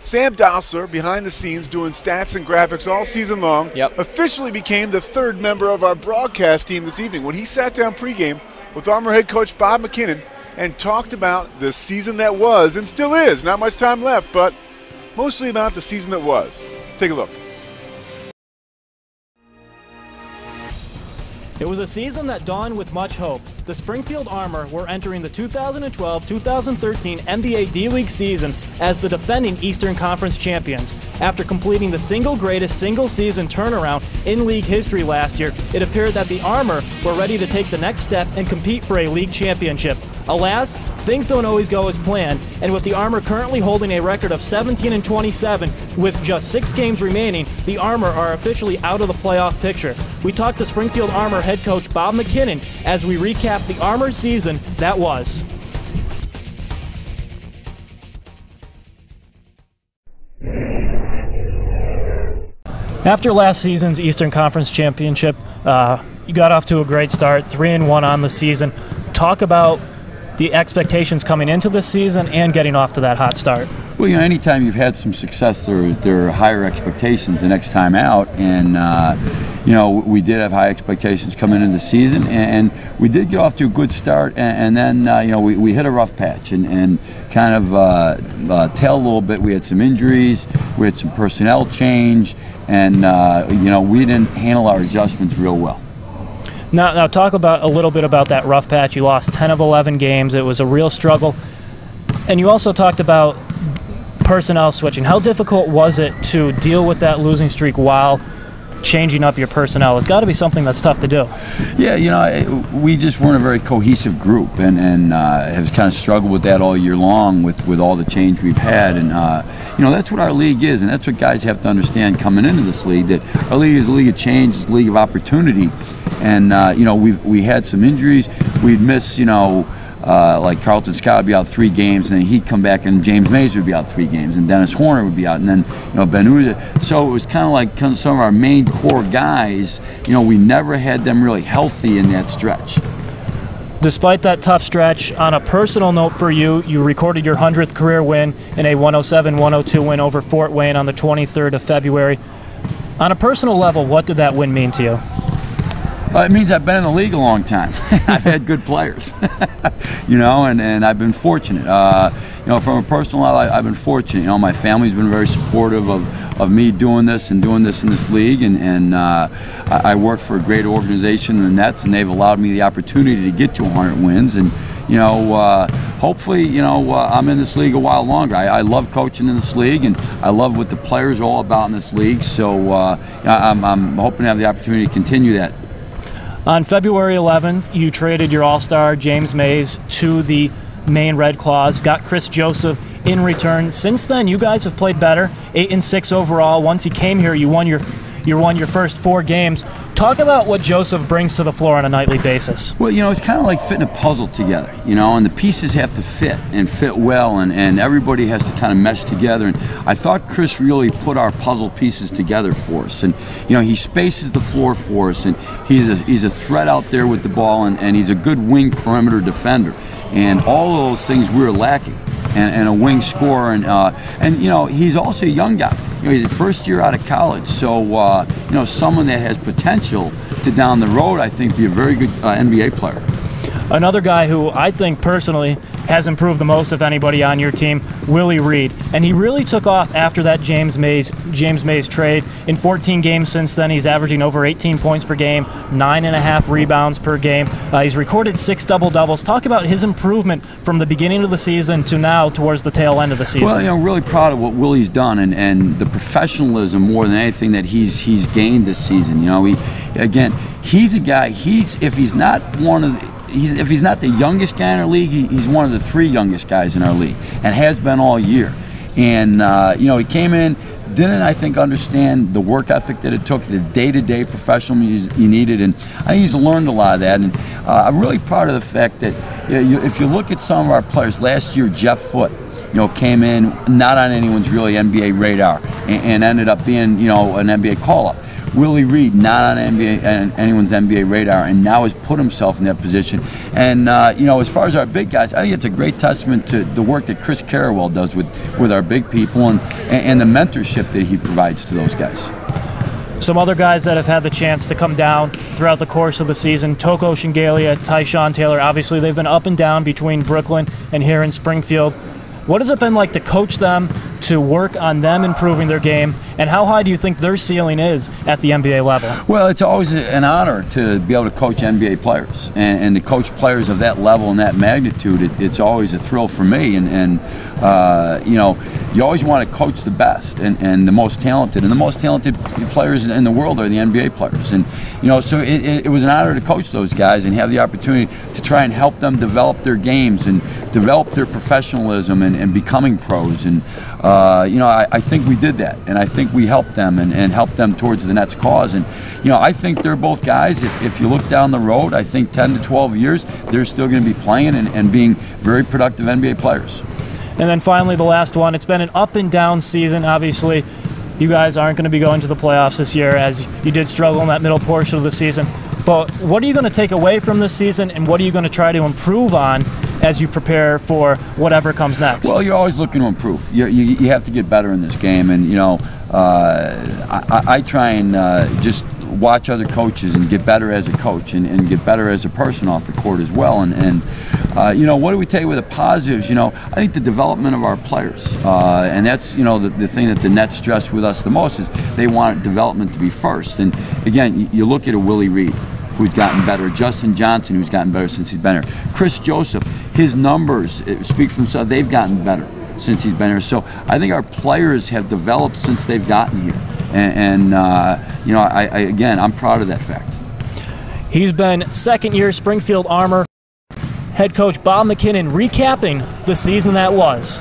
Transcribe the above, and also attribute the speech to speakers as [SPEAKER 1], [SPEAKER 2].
[SPEAKER 1] Sam Dossler, behind the scenes doing stats and graphics all season long, officially became the third member of our broadcast team this evening when he sat down pregame with Armor head coach Bob MacKinnon and talked about the season that was and still is. Not much time left, but mostly about the season that was. Take a look.
[SPEAKER 2] It was a season that dawned with much hope. The Springfield Armor were entering the 2012-2013 NBA D-League season as the defending Eastern Conference champions. After completing the single greatest single-season turnaround in league history last year, it appeared that the Armor were ready to take the next step and compete for a league championship. Alas, things don't always go as planned, and with the Armor currently holding a record of 17-27 with just 6 games remaining, the Armor are officially out of the playoff picture. We talked to Springfield Armor head coach Bob MacKinnon as we recap the Armor season that was. After last season's Eastern Conference Championship, you got off to a great start, 3-1 on the season. Talk about the expectations coming into this season and getting off to that hot start.
[SPEAKER 3] Well, you know, anytime you've had some success, there are higher expectations the next time out, and you know, we did have high expectations coming into the season, and we did get off to a good start, and then you know, we hit a rough patch and kind of tailed a little bit. We had some injuries, we had some personnel change, and you know, we didn't handle our adjustments real well.
[SPEAKER 2] Now talk about a little bit about that rough patch. You lost 10 of 11 games. It was a real struggle. And you also talked about personnel switching. How difficult was it to deal with that losing streak while changing up your personnel? It's got to be something that's tough to do.
[SPEAKER 3] Yeah, you know, we just weren't a very cohesive group, and have kind of struggled with that all year long with all the change we've had. And you know, that's what our league is, and that's what guys have to understand coming into this league, that our league is a league of change, it's a league of opportunity. And you know, we had some injuries. We'd miss, you know, like Carlton Scott would be out 3 games, and then he'd come back, and James Mays would be out 3 games, and Dennis Horner would be out, and then, you know, Ben Uda. So it was kind of like some of our main core guys. You know, we never had them really healthy in that stretch.
[SPEAKER 2] Despite that tough stretch, on a personal note for you, you recorded your 100th career win in a 107-102 win over Fort Wayne on the 23rd of February. On a personal level, what did that win mean to you?
[SPEAKER 3] It means I've been in the league a long time. I've had good players, you know, and I've been fortunate. You know, from a personal level, I've been fortunate. You know, my family's been very supportive of me doing this in this league, and I work for a great organization, the Nets, and they've allowed me the opportunity to get to 100 wins. And you know, hopefully, you know, I'm in this league a while longer. I love coaching in this league, and I love what the players are all about in this league. So I'm hoping to have the opportunity to continue that.
[SPEAKER 2] On February 11th, you traded your all-star James Mays to the Maine Red Claws, got Chris Joseph in return. Since then, you guys have played better, 8-6 overall. Once he came here, you won your first 4 games. Talk about what Joseph brings to the floor on a nightly basis.
[SPEAKER 3] Well, you know, it's kind of like fitting a puzzle together, you know, and the pieces have to fit and fit well, and everybody has to kind of mesh together. And I thought Chris really put our puzzle pieces together for us. And, you know, he spaces the floor for us, and he's a threat out there with the ball, and he's a good wing perimeter defender. And all of those things we were lacking, and a wing scorer, and you know, he's also a young guy. You know, he's the first year out of college, so you know, someone that has potential to down the road, I think, be a very good NBA player.
[SPEAKER 2] Another guy who I think personally has improved the most of anybody on your team, Willie Reed, and he really took off after that James Mays trade. In 14 games since then, he's averaging over 18 points per game, 9.5 rebounds per game. He's recorded 6 double-doubles. Talk about his improvement from the beginning of the season to now towar's the tail end of the season.
[SPEAKER 3] Well, you know, I'm really proud of what Willie's done, and the professionalism more than anything that he's gained this season. You know, he's a guy. If he's not the youngest guy in our league, he's one of the 3 youngest guys in our league, and has been all year. And you know, he came in, didn't, I think, understand the work ethic that it took, the day-to-day professionalism he needed, and I think he's learned a lot of that. And I'm really proud of the fact that, you know, if you look at some of our players, last year Jeff Foote, you know, came in not on anyone's really NBA radar, and ended up being, you know, an NBA call-up. Willie Reed, not on anyone's NBA radar, and now has put himself in that position. And as far as our big guys, I think it's a great testament to the work that Chris Carrawell does with our big people and the mentorship that he provides to those guys.
[SPEAKER 2] Some other guys that have had the chance to come down throughout the course of the season, Toko Shingalia, Tyshawn Taylor, obviously they've been up and down between Brooklyn and here in Springfield. What has it been like to coach them, to work on them improving their game, and how high do you think their ceiling is at the NBA level? Well,
[SPEAKER 3] it's always an honor to be able to coach NBA players, and to coach players of that level and that magnitude. It's always a thrill for me, and you always want to coach the best and the most talented, and the most talented players in the world are the NBA players. And so it was an honor to coach those guys and have the opportunity to try and help them develop their games and develop their professionalism and becoming pros. And I think we did that, and I think we helped them and helped them towards the Nets cause. And I think they're both guys, if you look down the road, I think 10 to 12 years, they're still going to be playing and being very productive NBA players.
[SPEAKER 2] And then finally, the last one. It's been an up and down season. Obviously, you guys aren't going to be going to the playoffs this year, as you did struggle in that middle portion of the season. But what are you going to take away from this season, and what are you going to try to improve on as you prepare for whatever comes next?
[SPEAKER 3] Well, you're always looking to improve. You have to get better in this game, and I try and just watch other coaches and get better as a coach and get better as a person off the court as well. And what do we take with the positives? I think the development of our players, and that's the thing that the Nets stress with us the most is they want development to be first. And again, you look at a Willie Reed, who's gotten better, Justin Johnson, who's gotten better since he's been here, Chris Joseph, his numbers speak for themselves. They've gotten better since he's been here. So I think our players have developed since they've gotten here. And again, I'm proud of that fact.
[SPEAKER 2] He's been second-year Springfield Armor head coach Bob MacKinnon recapping the season that was.